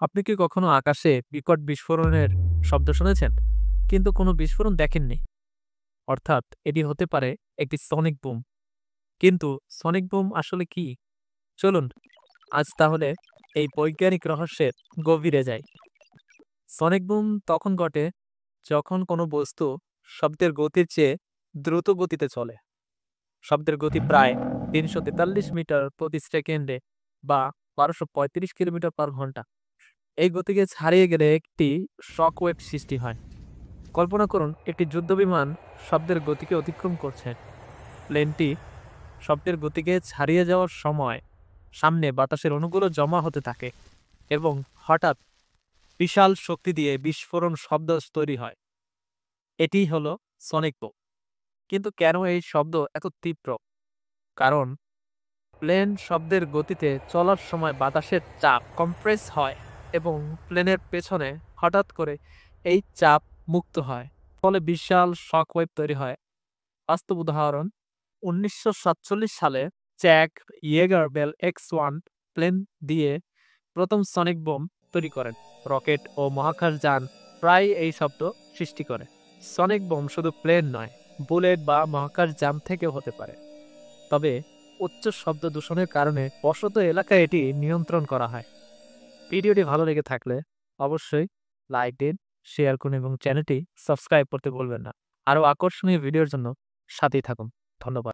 আপনি কি কখনো আকাশে বিকট বিস্ফোরণের শব্দ শুনেছেন কিন্তু কোনো বিস্ফোরণ দেখেননি? অর্থাৎ এটি হতে পারে একটি সনিক বুম। কিন্তু সনিক বুম আসলে কি? চলুন আজ তাহলে এই বৈজ্ঞানিক রহস্যের গভীরে যাই। সনিক বুম তখন ঘটে যখন কোনো বস্তু শব্দের গতির চেয়ে দ্রুত গতিতে চলে। শব্দের গতি প্রায় ৩৪৩ মিটার প্রতি সেকেন্ডে বা ১২৩৫ কিলোমিটার পার ঘন্টা। এই গতিকে ছাড়িয়ে গেলে একটি শকওয়েভ সৃষ্টি হয়। কল্পনা করুন একটি যুদ্ধবিমান শব্দের গতিকে অতিক্রম করছে। প্লেনটি শব্দের গতিকে ছাড়িয়ে যাওয়ার সময় সামনে বাতাসের অণুগুলো জমা হতে থাকে এবং হঠাৎ বিশাল শক্তি দিয়ে বিস্ফোরণ শব্দ তৈরি হয়। এটিই হলো সনিক বুম। কিন্তু কেন এই শব্দ এত তীব্র? কারণ প্লেন শব্দের গতিতে চলার সময় বাতাসের চাপ কম্প্রেস হয় এবং প্লেনের পেছনে হঠাৎ করে এই চাপ মুক্ত হয়, ফলে বিশাল শকওয়েভ তৈরি হয়। বাস্তব উদাহরণ: ১৯৪৭ সালে জ্যাক ইয়েগার বেল X-1 প্লেন দিয়ে প্রথম সনিক বোম তৈরি করেন। রকেট ও মহাকাশযান প্রায় এই শব্দ সৃষ্টি করে। সনিক বোম শুধু প্লেন নয়, বুলেট বা মহাকাশযান থেকেও হতে পারে। তবে উচ্চ শব্দ দূষণের কারণে বসত এলাকায় এটি নিয়ন্ত্রণ করা হয়। ভিডিওটি ভালো লেগে থাকলে অবশ্যই লাইক দিন, শেয়ার করুন এবং চ্যানেলটি সাবস্ক্রাইব করতে ভুলবেন না। আরও আকর্ষণীয় ভিডিওর জন্য সাথেই থাকুন। ধন্যবাদ।